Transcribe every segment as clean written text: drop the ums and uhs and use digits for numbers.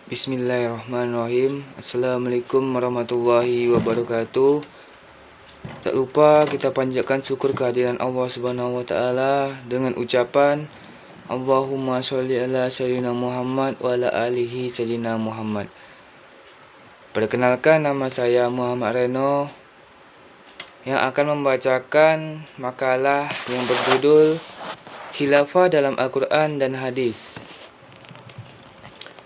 Bismillahirrahmanirrahim. Assalamualaikum warahmatullahi wabarakatuh. Tak lupa kita panjatkan syukur kehadiran Allah Subhanahu wa taala dengan ucapan Allahumma sholli ala sayyidina Muhammad wa ala alihi sayyidina Muhammad. Perkenalkan, nama saya Muhammad Reno yang akan membacakan makalah yang berjudul Khilafah dalam Al-Quran dan Hadis.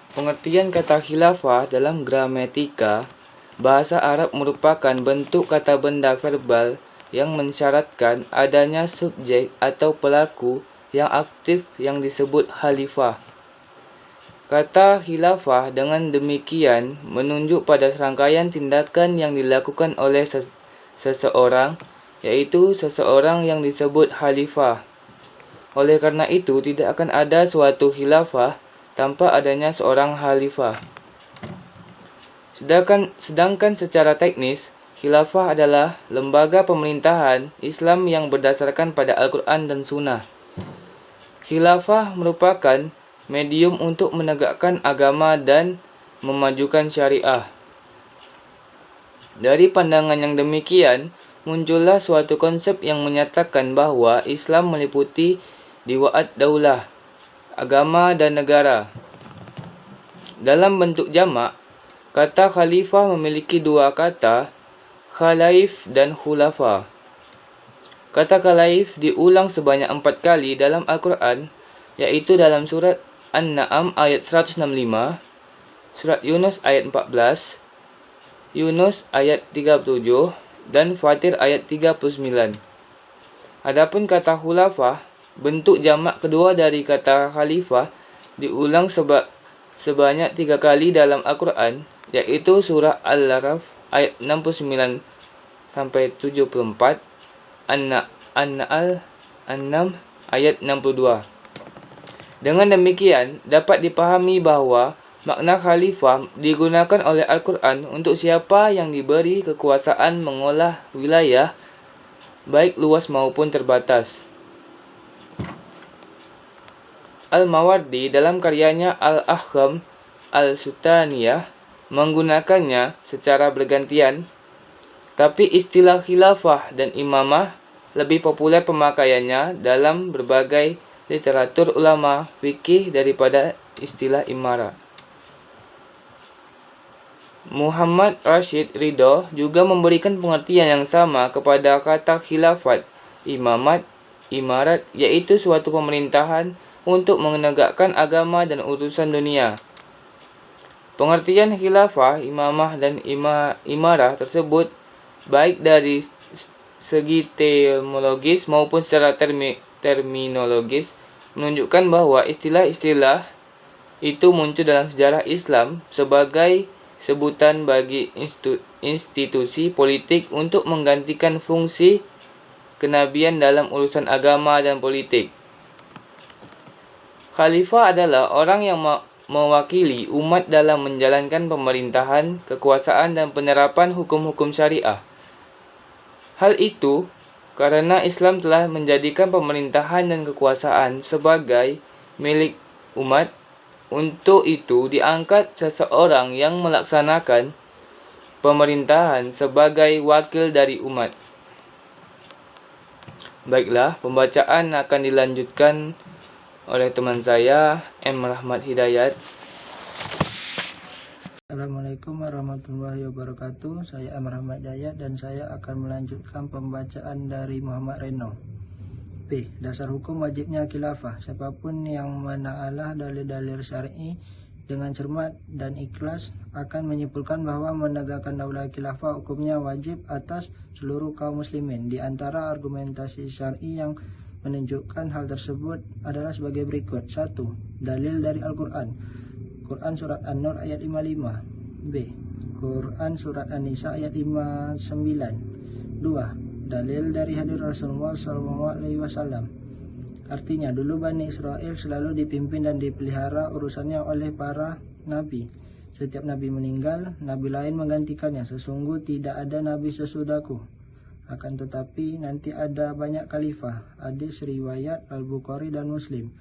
Pengertian kata khilafah dalam gramatika bahasa Arab merupakan bentuk kata benda verbal yang mensyaratkan adanya subjek atau pelaku yang aktif yang disebut khalifah. Kata khilafah dengan demikian menunjuk pada serangkaian tindakan yang dilakukan oleh seseorang, yaitu seseorang yang disebut khalifah. Oleh karena itu, tidak akan ada suatu khilafah tanpa adanya seorang khalifah. Sedangkan secara teknis, khilafah adalah lembaga pemerintahan Islam yang berdasarkan pada Al-Quran dan Sunnah. Khilafah merupakan medium untuk menegakkan agama dan memajukan syariah. Dari pandangan yang demikian, muncullah suatu konsep yang menyatakan bahwa Islam meliputi diwaat daulah, agama dan negara. Dalam bentuk jamak, kata khalifah memiliki dua kata, khalaif dan khulafa. Kata khalaif diulang sebanyak 4 kali dalam Al-Quran, yaitu dalam surat An-Na'am ayat 165, surat Yunus ayat 14, Yunus ayat 37, dan Fatir ayat 39. Adapun kata khulafah, bentuk jamak kedua dari kata khalifah, diulang sebanyak 3 kali dalam Al-Quran, yaitu surah Al-Araf ayat 69 sampai 74, An-Na'al 6 ayat 62. Dengan demikian, dapat dipahami bahawa makna khalifah digunakan oleh Al-Quran untuk siapa yang diberi kekuasaan mengolah wilayah, baik luas maupun terbatas. Al-Mawardi dalam karyanya Al-Ahkam Al-Sultaniyah menggunakannya secara bergantian, tapi istilah khilafah dan imamah lebih populer pemakaiannya dalam berbagai literatur ulama fikih daripada istilah imarah. Muhammad Rashid Ridho juga memberikan pengertian yang sama kepada kata khilafat, imarat, yaitu suatu pemerintahan untuk menegakkan agama dan urusan dunia. Pengertian khilafah, imamah dan imarah tersebut baik dari segi terminologis maupun secara terminologis menunjukkan bahawa istilah-istilah itu muncul dalam sejarah Islam sebagai sebutan bagi institusi politik untuk menggantikan fungsi kenabian dalam urusan agama dan politik. Khalifah adalah orang yang mewakili umat dalam menjalankan pemerintahan, kekuasaan dan penerapan hukum-hukum syariah. Hal itu karena Islam telah menjadikan pemerintahan dan kekuasaan sebagai milik umat. Untuk itu diangkat seseorang yang melaksanakan pemerintahan sebagai wakil dari umat. Baiklah, pembacaan akan dilanjutkan oleh teman saya, M. Rahmat Hidayat. Assalamualaikum warahmatullahi wabarakatuh. Saya M. Rahmat Hidayat dan saya akan melanjutkan pembacaan dari Muhammad Reno. P. Dasar hukum wajibnya khilafah. Siapapun yang menaalah dalil-dalil syar'i dengan cermat dan ikhlas akan menyimpulkan bahawa menegakkan daulah khilafah hukumnya wajib atas seluruh kaum muslimin. Di antara argumentasi syar'i yang menunjukkan hal tersebut adalah sebagai berikut. 1. Dalil dari Al-Quran. Quran surat An-Nur ayat 55. B. Quran surat An-Nisa ayat 59. 2. Dalil dari hadis Rasulullah SAW. Artinya, dulu Bani Israel selalu dipimpin dan dipelihara urusannya oleh para nabi. Setiap nabi meninggal, nabi lain menggantikannya. Sesungguh tidak ada nabi sesudahku. Akan tetapi nanti ada banyak khalifah. Hadis riwayat Al-Bukhari dan Muslim.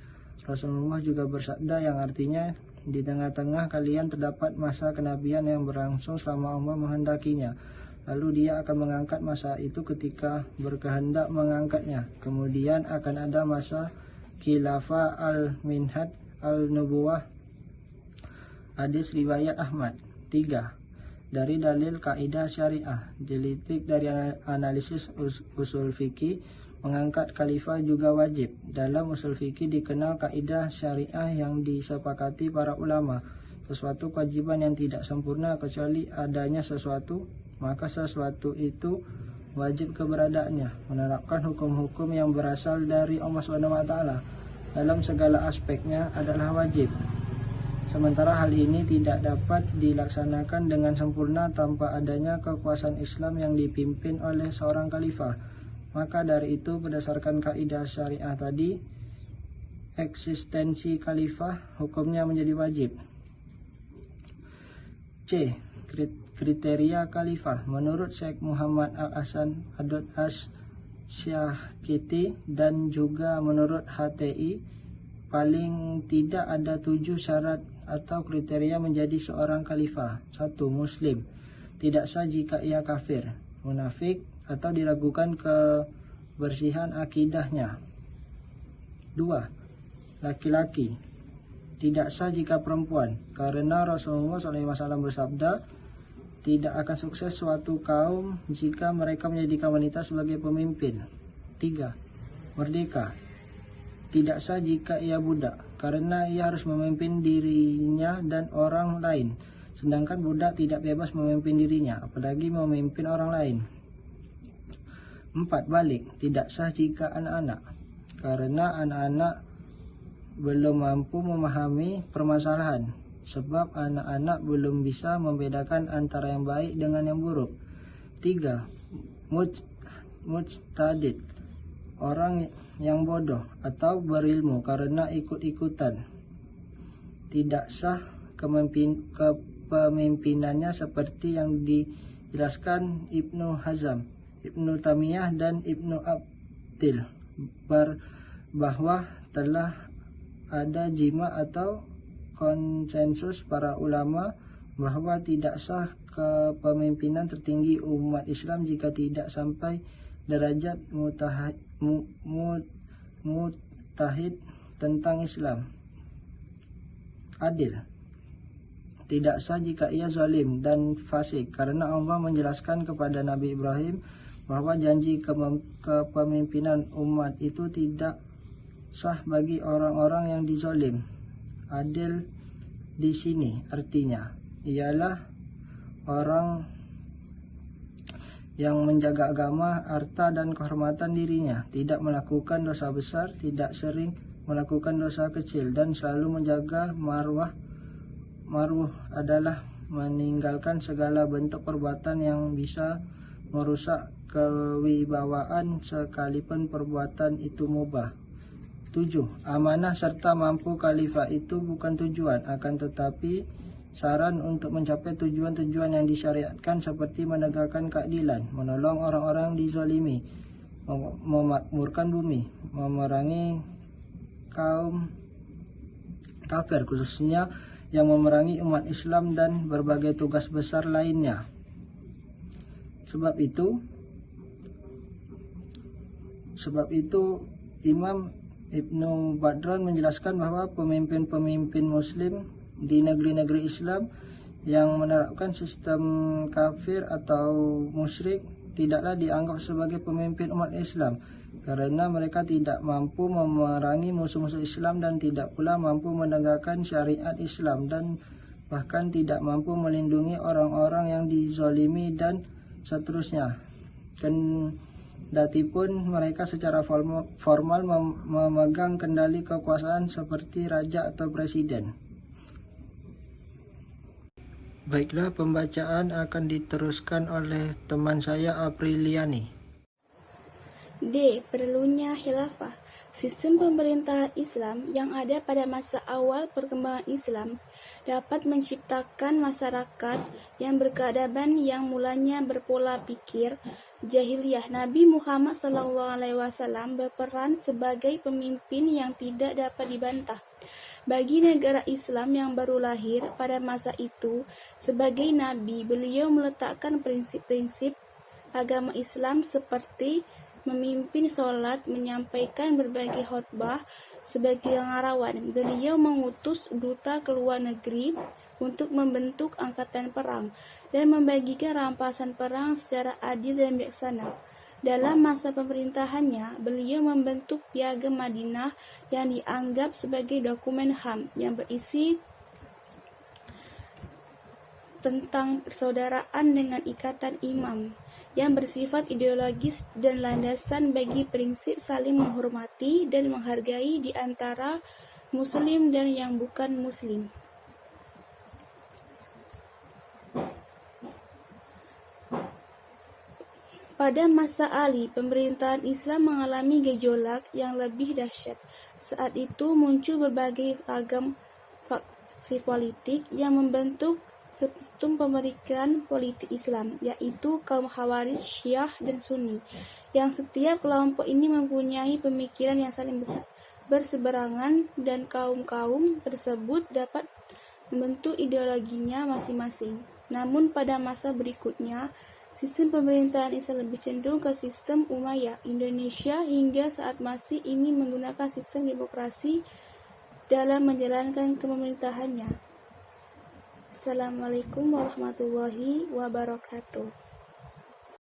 Rasulullah juga bersabda yang artinya, Di tengah-tengah kalian terdapat masa kenabian yang berlangsung selama Allah menghendakinya. Lalu dia akan mengangkat masa itu ketika berkehendak mengangkatnya. Kemudian akan ada masa khilafah al-minhaj al-nubuwah. Hadis riwayat Ahmad. 3. Dari dalil kaidah syariah, dilitik dari analisis usul fikih, mengangkat khalifah juga wajib. Dalam usul fikih dikenal kaidah syariah yang disepakati para ulama. Sesuatu kewajiban yang tidak sempurna kecuali adanya sesuatu, maka sesuatu itu wajib keberadaannya. Menerapkan hukum-hukum yang berasal dari Allah SWT dalam segala aspeknya adalah wajib. Sementara hal ini tidak dapat dilaksanakan dengan sempurna tanpa adanya kekuasaan Islam yang dipimpin oleh seorang khalifah. Maka dari itu, berdasarkan kaidah syariah tadi, eksistensi khalifah hukumnya menjadi wajib. C. Kriteria khalifah. Menurut Syekh Muhammad Al-Hasan Adod As-Syahkiti dan juga menurut HTI, paling tidak ada 7 syarat atau kriteria menjadi seorang khalifah. 1. Muslim. Tidak sah jika ia kafir, munafik, atau diragukan kebersihan akidahnya. 2. Laki-laki. Tidak sah jika perempuan, karena Rasulullah SAW bersabda, tidak akan sukses suatu kaum jika mereka menjadikan wanita sebagai pemimpin. 3. Merdeka. Tidak sah jika ia budak, karena ia harus memimpin dirinya dan orang lain. Sedangkan budak tidak bebas memimpin dirinya, apalagi memimpin orang lain. 4. Balik. Tidak sah jika anak-anak, karena anak-anak belum mampu memahami permasalahan, sebab anak-anak belum bisa membedakan antara yang baik dengan yang buruk. 3. Mujtahid. Orang yang bodoh atau berilmu karena ikut-ikutan. Tidak sah kepemimpinannya seperti yang dijelaskan Ibnu Hazm, Ibnu Tamiyah, dan Ibnu Abdil Bar bahwa telah ada jima atau konsensus para ulama bahwa tidak sah kepemimpinan tertinggi umat Islam jika tidak sampai derajat mujtahid tentang Islam. Adil. Tidak sah jika ia zalim dan fasik, karena Allah menjelaskan kepada Nabi Ibrahim bahwa janji kepemimpinan umat itu tidak sah bagi orang-orang yang dizalim. Adil di sini artinya ialah orang yang menjaga agama, harta, dan kehormatan dirinya, tidak melakukan dosa besar, tidak sering melakukan dosa kecil, dan selalu menjaga marwah. Marwah adalah meninggalkan segala bentuk perbuatan yang bisa merusak kewibawaan sekalipun perbuatan itu mubah. 7. Amanah serta mampu khalifah itu bukan tujuan, akan tetapi saran untuk mencapai tujuan-tujuan yang disyariatkan seperti menegakkan keadilan, menolong orang-orang dizalimi, memakmurkan bumi, memerangi kaum kafir, khususnya yang memerangi umat Islam, dan berbagai tugas besar lainnya. Sebab itu Imam Ibnu Badran menjelaskan bahwa pemimpin-pemimpin muslim di negeri-negeri Islam yang menerapkan sistem kafir atau musyrik tidaklah dianggap sebagai pemimpin umat Islam, karena mereka tidak mampu memerangi musuh-musuh Islam dan tidak pula mampu menegakkan syariat Islam, dan bahkan tidak mampu melindungi orang-orang yang dizalimi dan seterusnya. Kendatipun mereka secara formal memegang kendali kekuasaan seperti raja atau presiden. Baiklah, pembacaan akan diteruskan oleh teman saya Apriliani. D. Perlunya khilafah. Sistem pemerintahan Islam yang ada pada masa awal perkembangan Islam dapat menciptakan masyarakat yang berkeadaban yang mulanya berpola pikir jahiliyah, Nabi Muhammad SAW berperan sebagai pemimpin yang tidak dapat dibantah. Bagi negara Islam yang baru lahir pada masa itu, sebagai nabi, beliau meletakkan prinsip-prinsip agama Islam seperti memimpin sholat, menyampaikan berbagai khutbah. Sebagai negarawan, beliau mengutus duta ke luar negeri untuk membentuk angkatan perang dan membagikan rampasan perang secara adil dan bijaksana. Dalam masa pemerintahannya, beliau membentuk Piagam Madinah yang dianggap sebagai dokumen HAM yang berisi tentang persaudaraan dengan ikatan imam, yang bersifat ideologis dan landasan bagi prinsip saling menghormati dan menghargai di antara muslim dan yang bukan muslim. Pada masa Ali, pemerintahan Islam mengalami gejolak yang lebih dahsyat. Saat itu muncul berbagai ragam faksi politik yang membentuk spektrum pemikiran politik Islam, yaitu kaum Khawarij, Syiah, dan Sunni, yang setiap kelompok ini mempunyai pemikiran yang saling berseberangan dan kaum-kaum tersebut dapat membentuk ideologinya masing-masing. Namun pada masa berikutnya, sistem pemerintahan Islam lebih cenderung ke sistem Umayyah. Indonesia hingga saat masih ini menggunakan sistem demokrasi dalam menjalankan kepemerintahannya. Assalamualaikum warahmatullahi wabarakatuh.